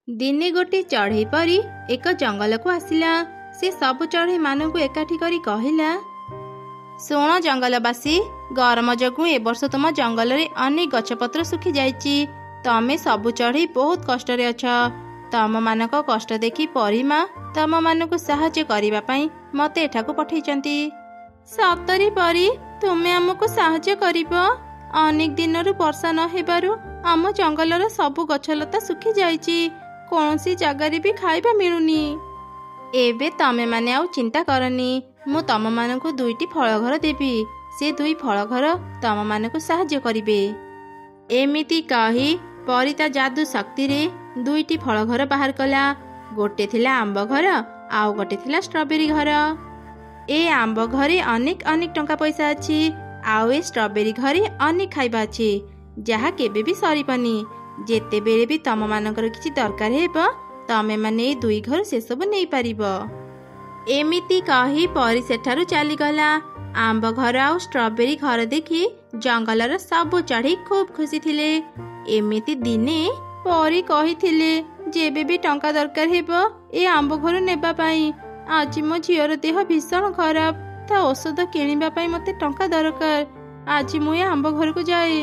दिने गोटे चढ़ई परी एक जंगल को आसिला। से सब चढ़ई मानू एकाठी करी कहिला, शुण जंगलवासी, गरम जगू ए वर्ष तुम जंगल रे अनेक गछपत्र सुखी जाइछि। तमे सबु चढ़ई बहुत कष्ट रे अछ। तम मानक कष्ट देखी परिमा तम मानक साहाय्य करिबा पई मते एठाको पठैचंती। सतरी परी तुमे हमको साहाय्य करिबो? अनेक दिनरु वर्षा न हेबारु आम जंगलर सबु गछलता सुखी जाइछि। कौनसी जगारे भी खाइबा मिलुनी। एबे तमे माने आउ चिंता करनी। मु तम मानकु दुईटी फल घर देबी। से दुई फल घर तम मानकु साहाय्य करिबे। एमिति कही परी ता जादू शक्ति रे दुईटी फल घर बाहर कला। गोटे थिला आंब घर आउ गोटे थिला स्ट्रॉबेरी घर। ए आंब घरे अनेक अनेक टंका पैसा अछि। आउ ए स्ट्रॉबेरी घरे अनेक खाइबा अछि जहा केबे भी सरीपनी। जेते बेले भी तम मानकर किछि दरकार हेबो तमे माने ए दुई घर से सब नै पारिबो। एमिति कही परी सेठारु चली गला। आंब घर आउ स्ट्रॉबेरी घर देखि जंगलर सब चढ़ी खूब खुशी थिले। एमिति दिने परी कहिथिले जेबे भी टंका दरकार हेबो ए आंब घर नेबा पई। आज मो झियर देह भीषण खराब, ता औषध किनिबा पई मते टंका दरकार। आज मु ए आंब घर को जाए।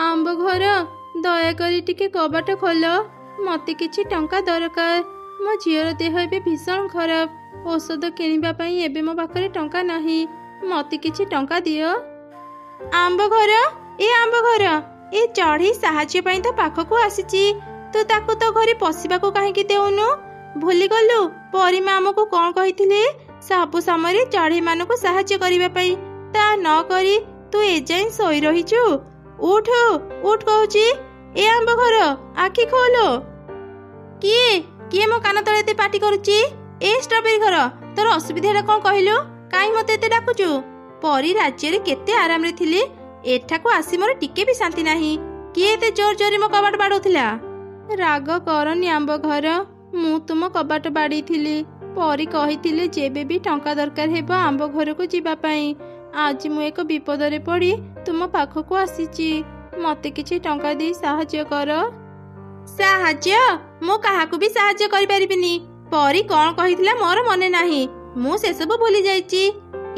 आंब घर दया करी टिके कबाट खोल, मते किछि टंका दरकार। मो झियर देह एबे भीषण खराब, औषध किनिबा पई एबे मो पाखरे टंका नाही। मते किछि टंका दियो। आंब घर, ए आंब घर, ए चढ़ी साहाय्य पई तो पाखकु आसीची। तू ताकू तो घरे पसिबाकू काहेकि देउनु? भूली गलु परिमा हमकु कोन कहिथिले सबु समय चढ़ी मानकु साहाय्य करिबा पई। ता न करी तू ए जाई सोई रहिचु। उठ उठ कहूची। ए आंब घर आखि खोलो। किए किए मो कान तळे एते पाटी करूची? ए स्ट्रॉबेरी घर, तोर असुविधा कोन कहिलु? काई मते एते डाकुचु? परी राज्य रे केते आराम रे थिले, एठाको आसी मोर टिके भी शांति नाही। किए एते जोर जोर मो कबाट बाडुथिला? राग करनी आंब घर, मु तुम कबाट बाड़ी थिली। परी कहिथिले जेबे भी टंका दरकार हेबो आंब घर को जीवा पई। आज मु एक विपद रे पड़ी तुम पाखकु आसीची। मते किछि टंका दे साहाय्य कर। साहाय्य? मु काहाकु भी साहाय्य करि परिबिनी। परी कोन कहिथिला मोर मने नाही। मु से सब भूली जाईची।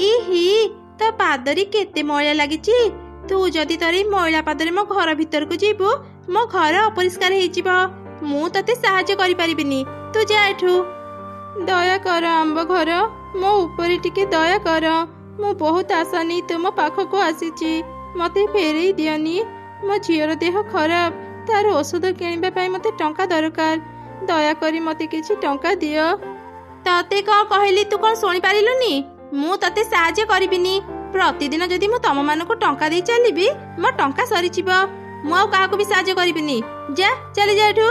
इही तो पादरी केते मैला लागिची। तू जदि तोरी मैला पादरे मो घर भीतर को जीबू, मो घर अपरिष्कार हेई जिवो। मु तते साहाय्य करि परिबिनी। तू जा एठू। दया कर आंब घर, मो ऊपर टिके दया कर। मु बहुत आशा नहीं तुम पाखकु आसीची। मते फेरई दियनी। मो झियर देह खराब, तार औषध किनिबा पई मते टंका दरकार। दया करी मते किछि टंका दियो। तते कोन कहली तू कोन सुनि पारिलुनी? मु तते साहाय्य करिबिनी। प्रतिदिन जदि मु तम मानकु टंका देई चलिबी, मो टंका सरीचिबो। मु आ काहाकु भी साहाय्य करिबिनी। जा चली जा एठू।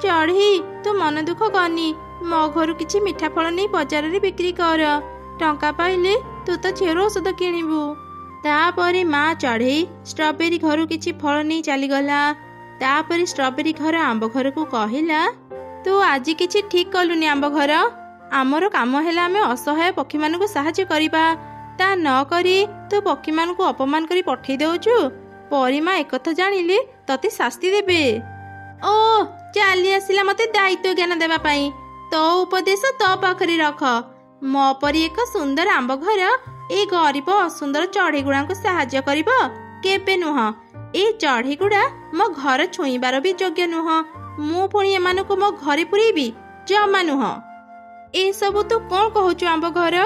चढ़ी तू मन दुख करनी। मो घरु किछि मिठा फल नै बाजार रे बिक्री कर। टंका पाइले तू तो झियर औषध किनिबू। तापरे माँ चढ़ई स्ट्रॉबेरी घरु किछि फल नै चली गला। तापरे स्ट्रॉबेरी घर आंब घर को कहिला, तू आज किछि ठीक कलुनी आंब घर। आमर काम हैला आमे असहाय पक्षी मानकु साहाय्य करिबा। ता न करी तू पक्षी मानकु अपमान करी पठै देउछु। परिमा एकथा जानिले तते शास्ति देबे। ओ चाली आसिला मते दायित्व ज्ञान देबा पई। तो उपदेश तो पाखरी रख। मो परी एक सुंदर आंब घर ए गरीब असुंदर चढ़ई गुड़ा को साहाय्य करिबो केबे नुह। ए चढ़ई गुड़ा मो घर छुईबार भी योग्य नुह। मु पुणी एमानकु मो घरे पुरेबी जमा नुह। ए सब तू कोन कहूचु आंब घर?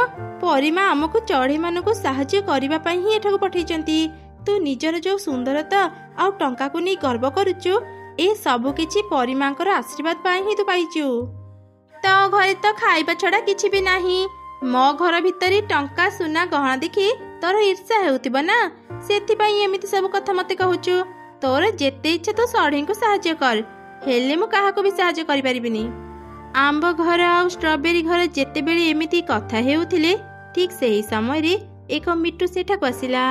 परिमा हमकु चढ़ई मानकु साहाय्य करिबा पई ही एठाको पठैचंती। तू निजर जो सुंदरता आ टंका को नै गर्व करूचु, ए सब किछि परिमांकर आशीर्वाद पई ही तू पाइचु। तो घरे तो खाइबा छड़ा किछि भी नाही। मो घर भितरी टंका सुना गहना देखि तोर ईर्ष्या हेउतिबो ना। सेथि पई एमिति सब कथा मते कहूचु। तोर जेते इच्छा तो सढ़ी को साहाय्य कर, हेले मु काहाको भी साहाय्य करि परिबिनी। आंब घर आ स्ट्रॉबेरी घर जेते बेले एमिति कथा हेउथिले, ठीक सेही समय रे एक मिट्टू सेठा बसिला।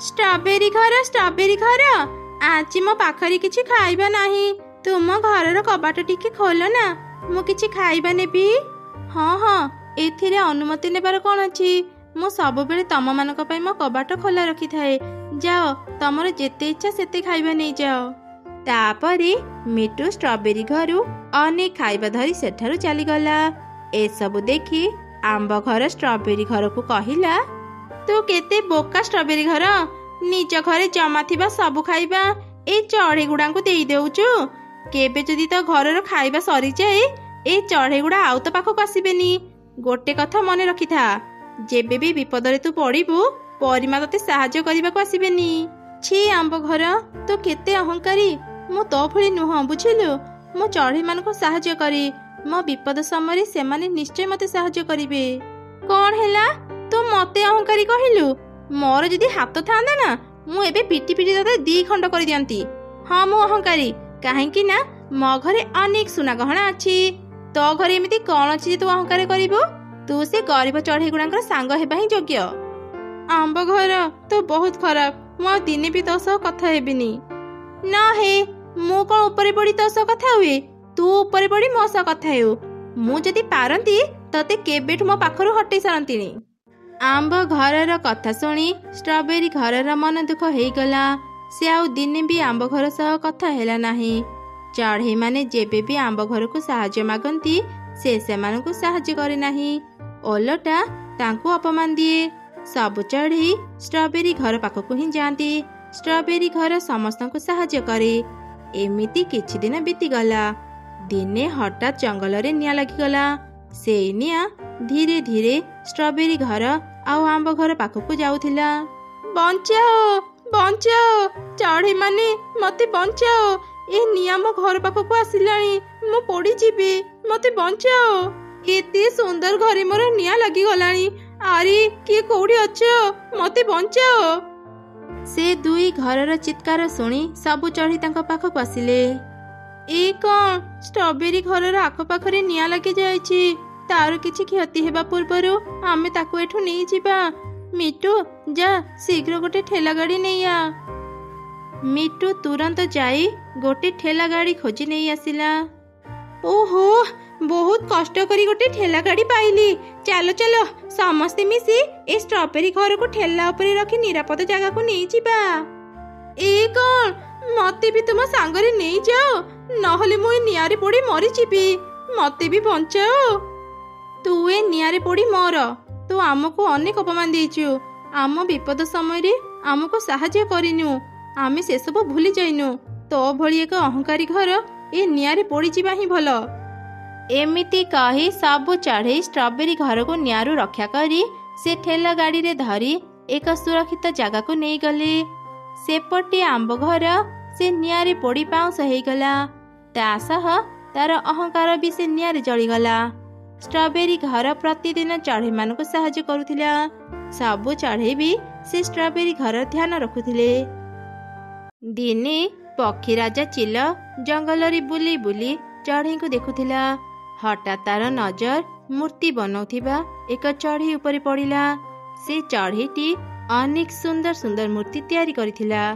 स्ट्रॉबेरी घर, आज मो पाखरी किछि खाइबा नाही। तुम घरर कबाट टिके खोल ना, मु किछि खाइबा नेबी। हाँ हाँ, एथिरे अनुमति नेबार कोन अछि? मु सब बेले तम मानक पई मो कबाट खोला रखी थाए। जाओ तमर जेते इच्छा सेते खाइबा नै जाओ। तापरे मिटू स्ट्रॉबेरी घरु अनेक खाइबा धरी सेठारु चलीगला। एसबु देखि आंब घर स्ट्रॉबेरी घर को कहिला, तू केते बोका स्ट्रॉबेरी घर, निज घरे जमा थिबा सबु खाइबा ए चढ़े गुड़ा को देई देउचु। केबे जदि तो घर खाइबा सरी जाए ए चढ़े गुड़ा आउ तो पाखक आसीबेनी। गोटे कथा मन रखि था, जेबे भी विपदरे तू पड़िबु परिमा तते साहाय्य करबाको आसीबेनी। छी आंब घर, तो केते अहंकारी, मु तो भली नुह बुझिलु। मु चढ़े मानको साहाय्य करी, मो विपद समय से माने निश्चय मते साहाय्य करिवे। कौन हैला तू मते अहंकारी कहिलु? मोर जदि हाथ थांदा ना मु एबे पिटी पिटी तते दी खंड कर दियंती। हाँ मु अहंकारी काहेकि ना मो घरे अनेक सुना गहना अछि। तो घरे एमिति कौन अछि तू अहंकार करिबो? तू से गरीब चढ़े गुणांकर सांग हेबा ही योग्य। आंब घर तो बहुत खराब, मु दिने भी तो सह कथा हेबिनी। ना हे मु कौन ऊपर पड़ी तो सह कथा हुए, तू ऊपर पड़ी मो सह कथा हेउ। मु जदि पारंती तते केबेठु मो पाखरु हटै सारंतीनी। आंब घर कथा शुणी स्ट्रॉबेरी घर मन दुख हो गला। से आउ दिने भी आंब घर सह कथा हैला नाही। चढ़ई माने जेबे भी आंब घर को साहाय्य मागंती से सेमानकु साहाय्य करे नाही, ओलटा तांकु अपमान दिए। सब चढ़ई स्ट्रॉबेरी घर पाखकु ही जाती। स्ट्रॉबेरी घर समस्त को साहाय्य करे। एमिति किछि दिन बीती गला। दिने हठात जंगल रे निया लागिगला। से निया धीरे धीरे स्ट्रॉबेरी घर आउ आंब घर पाखकु जाउथिला। बंचाओ बंचाओ, चढ़ई माने मते बंचाओ, ए निया मो घर पाखकु आसिलानी, मु पड़ी जीबी, मते बंचाओ। एते सुंदर घरे मोर निया लागी गलानी। आरे किए कोडी अछो, मते बंचाओ। से दुई घरर चित्कार सुनी सबु चढ़ी तांको पाखकु आसिले। ए कौन स्ट्रॉबेरी घरर आखपाखरे निया लागी जायछि, तार किछि क्षति हेबा पूर्वरु आमे ताकु एठु नै जिबा। मिटू जा शीघ्र गोटे ठेला गाड़ी नहीं आ। मिटू तुरंत जाई गोटे ठेला गाड़ी खोजी नहीं आसिला। ओहो बहुत कष्ट करी गोटे ठेला गाड़ी पाइली। चलो चलो समस्ते मिसी ए स्ट्रॉबेरी घर को ठेला ऊपर रखी निरापद जगह को नहीं जिबा। ए कौन मते भी तुम सांगरे नहीं जाओ, नहले मु नियारे पड़ी मरी जीबी, मते भी बंचाओ। तू ए नियारे पड़ी मर, तू आमको अनेक अपमान देइछु। आम विपद समय रे आमको साहाय्य करिनु, आमे से सब भूली जाइनु। तो भली एक अहंकारी घर ए नियारे पड़ी जिबा ही भलो। एमिति कही सबु चढ़ई स्ट्रॉबेरी घर को नियारू रक्षा करी से ठेला गाड़ी रे धरी एक सुरक्षित जगह को नहीं गले। सेपटे आंब घर से नियारे पड़ी पाउस हो गला। तासह तार अहंकार भी से नियारे जलीगला। स्ट्रॉबेरी घर प्रतिदिन चढ़ई मान को साहाय्य करुथिला। सबु चढ़ई भी से स्ट्रॉबेरी घर ध्यान रखुथिले। दिने पक्षी राजा चिल जंगल रे बुली बुली चढ़ई को देखुथिला। हठात तार नजर मूर्ति बनाउथिबा एक चढ़ई ऊपर पड़िला। से चढ़ईटी अनेक सुंदर सुंदर मूर्ति तैयारी करिथिला।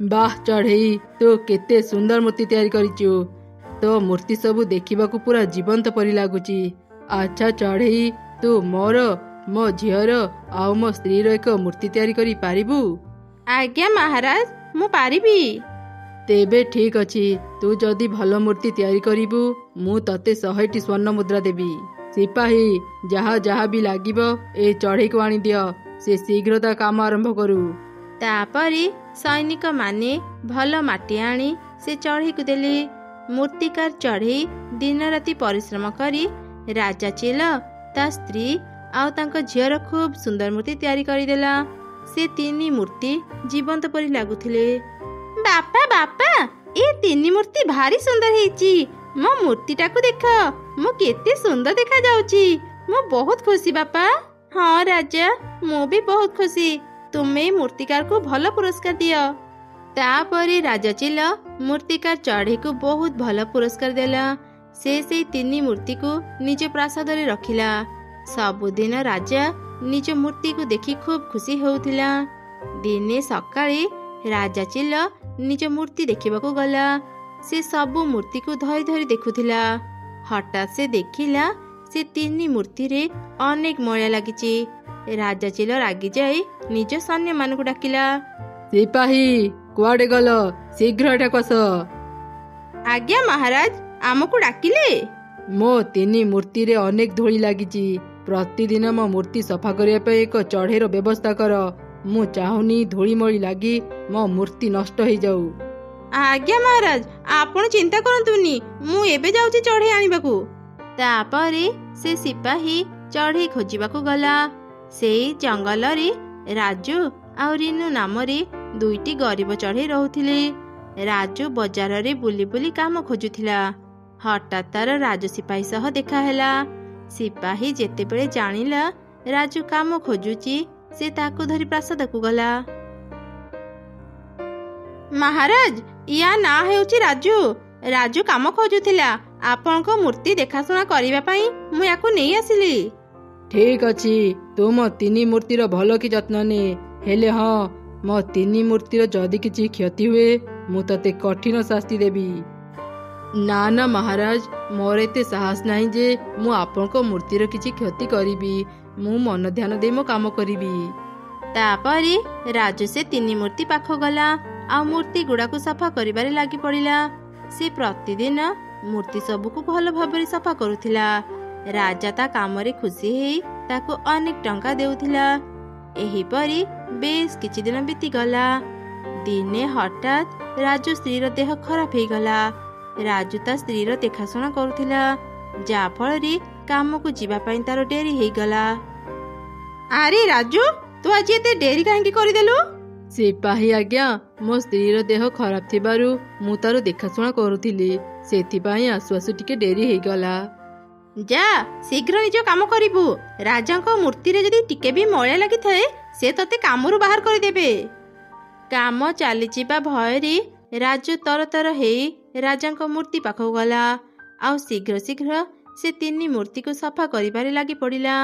वाह चढ़ई, तो केते सुंदर मूर्ति तैयारी करिचु। तो मूर्ति सबु देखिबाकू पूरा जीवंत परि लागुची। अच्छा चढ़ई, तू मोर मो झीर आउ मो स्त्री रो एक मूर्ति तैयारी करी पारिबू? आज्ञा महाराज, मु पारिबी। तेबे ठीक अछि। तू जदि भल मूर्ति तैयारी करिबू मु तते 100टी स्वर्ण मुद्रा देबी। सिपाही जहा जहा भी लागिबो ए चढ़ई को आनी दियो, से शीघ्रता काम आरंभ करू। तापरे सैनिक माने भल माटी आनी से चढ़ई को देले। मूर्तिकार चढ़ई दिन राति परिश्रम करी राजा चिल ता स्त्री आउ तांको झीर खूब सुंदर मूर्ति तैयारी करिदेला। से तीनी मूर्ति जीवंत परि लागुथिले। बापा बापा, ए तीनी मूर्ति भारी सुंदर हेची। मो मूर्तिटा को देख, मु केते सुंदर देखा जाउची। मु बहुत खुशी बापा। हाँ राजा, मु भी बहुत खुशी। तुमे मूर्तिकार को भल पुरस्कार दियो। तापरे राजा चिल मूर्तिकार चढ़ई को बहुत भल पुरस्कार देला। से तीनी मूर्ति को निज प्रासाद रे रखिला। सबुदिन राजा निज मूर्ति को देखि खूब खुशी होउथिला। दिने सकाळे राजा चिल निज मूर्ति देखिबाकू गला। से सबु मूर्ति को धरी धरी देखुथिला। हठात से देखिला से तीनी मूर्ति रे अनेक मैला लागिची। राजा चिल रागी जाई निज सैन्य मान को डाकिला। सिपाही कुआडे गल, शीघ्र एटा कस। ଆଜ୍ଞା ମହାରାଜ, ଆମକୁ ଡାକିଲେ? ମୋ 3 ମୂର୍ତ୍ତିରେ ଅନେକ ଧୂଳି ଲାଗିଛି। ପ୍ରତିଦିନ ମୋ ମୂର୍ତ୍ତି ସଫା କରିବା ପାଇଁ ଏକ ଚଢ଼େଇର ବ୍ୟବସ୍ଥା କର। ମୁଁ ଚାହୁଁନି ଧୂଳିମଳି ଲାଗି ମୋ ମୂର୍ତ୍ତି ନଷ୍ଟ ହେଇଯାଉ। ଆଜ୍ଞା ମହାରାଜ, ଆପଣ ଚିନ୍ତା କରନ୍ତୁନି, ମୁଁ ଏବେ ଯାଉଛି ଚଢ଼େଇ ଆଣିବାକୁ। ତାପରେ ସେ ସିପାହୀ ଚଢ଼େଇ ଖୋଜିବାକୁ ଗଲା। ସେଇ ଜଙ୍ଗଲରେ ରାଜୁ ଆଉ ରିନୁ ନାମରେ 2ଟି ଗରିବ ଚଢ଼େଇ ରହୁଥିଲେ। ରାଜୁ ବଜାରରେ ବୁଲି ବୁଲି କାମ ଖୋଜୁଥିଲା। ହଠାତ୍ ତାର ରାଜୁ ସିପାହୀ ସହ ଦେଖା ହେଲା। ସିପାହୀ ଯେତେବେଳେ ଜାଣିଲା ରାଜୁ କାମ ଖୋଜୁଛି, ସେ ତାକୁ ଧରି ପ୍ରାସାଦକୁ ଗଲା। ମହାରାଜ, ୟା ନାଁ ହେଉଛି ରାଜୁ। ରାଜୁ କାମ ଖୋଜୁଥିଲା। ଆପଣଙ୍କ ମୂର୍ତ୍ତି ଦେଖାଶୁଣା କରିବା ପାଇଁ ମୁଁ ୟାକୁ ନେଇ ଆସିଲି। ଠିକ ଅଛି, ତୁ ମୋ 3 ମୂର୍ତ୍ତିର ଭଲ କି ଯତ୍ନ ନେ। ହେଲେ ହଁ, ମୋ 3 ମୂର୍ତ୍ତିର ଯଦି କିଛି କ୍ଷତି ହୁଏ ମୁଁ ତତେ କଠିନ ଶାସ୍ତି ଦେବି। ନା ନା ମହାରାଜ, ମୋର ଏତେ ସାହସ ନାହିଁ ଯେ ମୁଁ ଆପଣଙ୍କ ମୂର୍ତ୍ତିର କିଛି କ୍ଷତି କରିବି। ମୁଁ ମନ ଧ୍ୟାନ ଦେଇ ମୋ କାମ କରିବି। ତାପରେ ରାଜୁ ସେ 3 ମୂର୍ତ୍ତି ପାଖ ଗଲା ଆଉ ମୂର୍ତ୍ତି ଗୁଡାକୁ ସଫା କରିବାରେ ଲାଗି ପଡ଼ିଲା। ସେ ପ୍ରତିଦିନ ମୂର୍ତ୍ତି ସବୁକୁ ଭଲ ଭାବରେ ସଫା କରୁଥିଲା। ରାଜା ତା କାମରେ ଖୁସି ହେଇ ତାକୁ ଅନେକ ଟଙ୍କା ଦେଉଥିଲା। ଏହିପରି ବେଶ କିଛି ଦିନ ବିତିଗଲା। ଦିନେ ହଠାତ୍ ରାଜୁ ସ୍ତ୍ରୀର ଦେହ ଖରାପ ହେଇଗଲା। ରାଜୁ ତା ସ୍ତ୍ରୀର ଦେଖାଶୁଣା କରୁଥିଲା, ଯାହା ଫଳରେ କାମକୁ ଯିବା ପାଇଁ ତାର ଡେରି ହେଇଗଲା। ଆରେ ରାଜୁ, ତୁ ଆଜି ଏତେ ଡେରି କାହିଁକି କରିଦେଲୁ? ସିପାହୀ ଆଜ୍ଞା, ମୋ ସ୍ତ୍ରୀର ଦେହ ଖରାପ ଥିବାରୁ ମୁଁ ତାର ଦେଖାଶୁଣା କରୁଥିଲି, ସେଥିପାଇଁ ଆସୁ ଆସୁ ଟିକେ ଡେରି ହେଇଗଲା। ଯା ଶୀଘ୍ର ନିଜ କାମ କରିବୁ। ରାଜାଙ୍କ ମୂର୍ତ୍ତିରେ ଯଦି ଟିକେ ବି ମଇଳା ଲାଗିଥାଏ ସେ ତତେ କାମରୁ ବାହାର କରିଦେବେ। କାମ ଚାଲିଯିବା ଭୟରେ ରାଜୁ ତରତର ହେଇ ରାଜାଙ୍କ ମୂର୍ତ୍ତି ପାଖକୁ ଗଲା ଆଉ ଶୀଘ୍ର ଶୀଘ୍ର ସେ 3 ମୂର୍ତ୍ତିକୁ ସଫା କରିବାରେ ଲାଗି ପଡ଼ିଲା।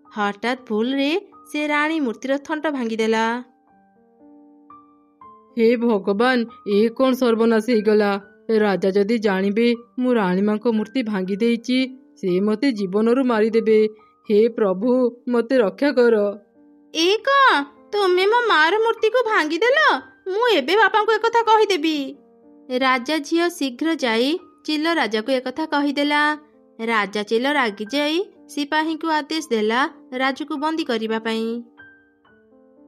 ହଠାତ୍ ଭୁଲରେ ସେ ରାଣୀ ମୂର୍ତ୍ତିର ଥଣ୍ଟ ଭାଙ୍ଗିଦେଲା। ହେ ଭଗବାନ, ଏ କଣ ସର୍ବନାଶ ହେଇଗଲା। ରାଜା ଯଦି ଜାଣିବେ ମୁଁ ରାଣୀମାଙ୍କ ମୂର୍ତ୍ତି ଭାଙ୍ଗି ଦେଇଛି, ସେ ମତେ ଜୀବନରୁ ମାରିଦେବେ। ହେ ପ୍ରଭୁ, ମତେ ରକ୍ଷା କର। ଏ କଣ, ତୁମେ ମୋ ମାର ମୂର୍ତ୍ତିକୁ ଭାଙ୍ଗିଦେଲ? ମୁଁ ଏବେ ବାପାଙ୍କୁ ଏକଥା କହିଦେବି। ରାଜା ଝିଅ ଶୀଘ୍ର ଯାଇ ଚିଲ ରାଜାକୁ ଏକଥା କହିଦେଲା। ରାଜା ଚିଲ ରାଗି ଯାଇ ସିପାହୀଙ୍କୁ ଆଦେଶ ଦେଲା ରାଜୁକୁ ବନ୍ଦୀ କରିବା ପାଇଁ।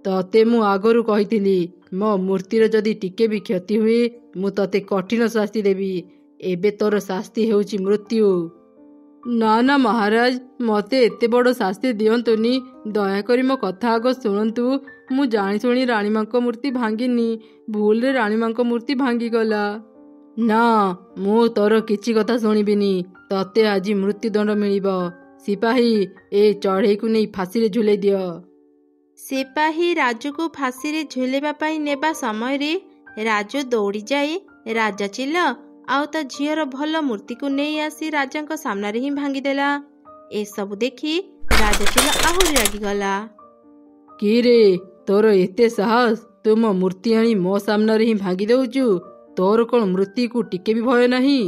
ତତେ ମୁଁ ଆଗରୁ କହିଥିଲି, ମୋ ମୂର୍ତ୍ତିର ଯଦି ଟିକେ ବି କ୍ଷତି ହୁଏ ମୁଁ ତତେ କଠିନ ଶାସ୍ତି ଦେବି। ଏବେ ତୋର ଶାସ୍ତି ହେଉଛି ମୃତ୍ୟୁ। ନା ନା ମହାରାଜ, ମତେ ଏତେ ବଡ଼ ଶାସ୍ତି ଦିଅନ୍ତୁନି। ଦୟାକରି ମୋ କଥା ଆଗ ଶୁଣନ୍ତୁ। ମୁଁ ଜାଣିଶୁଣି ରାଣୀମାଙ୍କ ମୂର୍ତ୍ତି ଭାଙ୍ଗିନି, ଭୁଲରେ ରାଣୀମାଙ୍କ ମୂର୍ତ୍ତି ଭାଙ୍ଗିଗଲା। ନା, ମୁଁ ତୋର କିଛି କଥା ଶୁଣିବିନି। ତତେ ଆଜି ମୃତ୍ୟୁଦଣ୍ଡ ମିଳିବ। ସିପାହୀ, ଏ ଚଢ଼େଇକୁ ନେଇ ଫାଶୀରେ ଝୁଲେଇ ଦିଅ। ସିପାହୀ ରାଜୁକୁ ଫାଶୀରେ ଝୁଲେଇବା ପାଇଁ ନେବା ସମୟରେ ରାଜୁ ଦୌଡ଼ି ଯାଇ ରାଜା ଚିଲ ଆଉ ତା ଝିଅର ଭଲ ମୂର୍ତ୍ତିକୁ ନେଇ ଆସି ରାଜାଙ୍କ ସାମ୍ନାରେ ହିଁ ଭାଙ୍ଗିଦେଲା। ଏସବୁ ଦେଖି ରାଜା ଚିଲ ଆହୁରି ରାଗିଗଲା। କି ରେ, ତୋର ଏତେ ସାହସ? ତୁ ମୋ ମୂର୍ତ୍ତି ଆଣି ମୋ ସାମ୍ନାରେ ହିଁ ଭାଙ୍ଗି ଦେଉଛୁ? ତୋର କଣ ମୃତ୍ୟୁକୁ ଟିକେ ବି ଭୟ ନାହିଁ?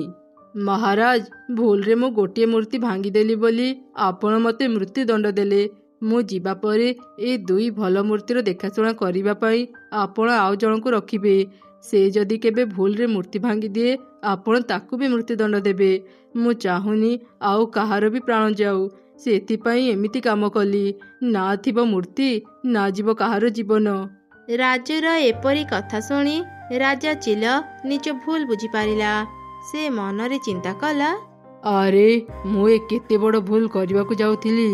ମହାରାଜ, ଭୁଲରେ ମୁଁ ଗୋଟିଏ ମୂର୍ତ୍ତି ଭାଙ୍ଗିଦେଲି ବୋଲି ଆପଣ ମତେ ମୃତ୍ୟୁଦଣ୍ଡ ଦେଲେ। ମୁଁ ଯିବା ପରେ ଏ 2 ଭଲ ମୂର୍ତ୍ତିର ଦେଖାଶୁଣା କରିବା ପାଇଁ ଆପଣ ଆଉ ଜଣଙ୍କୁ ରଖିବେ। ସେ ଯଦି କେବେ ଭୁଲରେ ମୂର୍ତ୍ତି ଭାଙ୍ଗିଦିଏ ଆପଣ ତାକୁ ବି ମୃତ୍ୟୁଦଣ୍ଡ ଦେବେ। ମୁଁ ଚାହୁଁନି ଆଉ କାହାର ବି ପ୍ରାଣ ଯାଉ, ସେଥିପାଇଁ ଏମିତି କାମ କଲି। ନା ଥିବ ମୂର୍ତ୍ତି, ନା ଯିବ କାହାର ଜୀବନ। ରାଜୁର ଏପରି କଥା ଶୁଣି ରାଜା ଚିଲ ନିଜ ଭୁଲ ବୁଝିପାରିଲା। ସେ ମନରେ ଚିନ୍ତା କଲା, ଆରେ ମୁଁ ଏ କେତେ ବଡ଼ ଭୁଲ କରିବାକୁ ଯାଉଥିଲି।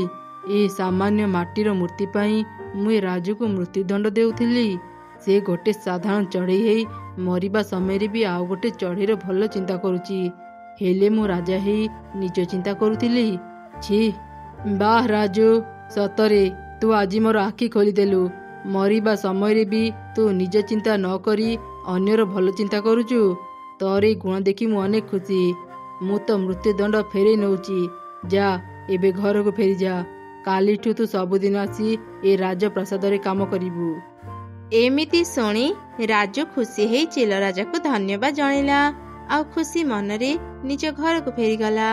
ଏ ସାମାନ୍ୟ ମାଟିର ମୂର୍ତ୍ତି ପାଇଁ ମୁଁ ଏ ରାଜୁକୁ ମୃତ୍ୟୁଦଣ୍ଡ ଦେଉଥିଲି। ସେ ଗୋଟେ ସାଧାରଣ ଚଢ଼େଇ ହେଇ ମରିବା ସମୟରେ ବି ଆଉ ଗୋଟେ ଚଢ଼େଇର ଭଲ ଚିନ୍ତା କରୁଛି। ହେଲେ ମୁଁ ରାଜା ହେଇ ନିଜ ଚିନ୍ତା କରୁଥିଲି। ଛି, ବାଃ ରାଜୁ, ସତରେ ତୁ ଆଜି ମୋର ଆଖି ଖୋଲିଦେଲୁ। ମରିବା ସମୟରେ ବି ତୁ ନିଜ ଚିନ୍ତା ନ କରି ଅନ୍ୟର ଭଲ ଚିନ୍ତା କରୁଛୁ। ତୋର ଏଇ ଗୁଣ ଦେଖି ମୁଁ ଅନେକ ଖୁସି। ମୁଁ ତ ମୃତ୍ୟୁଦଣ୍ଡ ଫେରେଇ ନେଉଛି। ଯା, ଏବେ ଘରକୁ ଫେରିଯା। କାଲିଠୁ ତୁ ସବୁଦିନ ଆସି ଏ ରାଜପ୍ରାସାଦରେ କାମ କରିବୁ। ଏମିତି ଶୁଣି ରାଜୁ ଖୁସି ହେଇ ଚିଲ ରାଜାକୁ ଧନ୍ୟବାଦ ଜଣାଇଲା ଆଉ ଖୁସି ମନରେ ନିଜ ଘରକୁ ଫେରିଗଲା।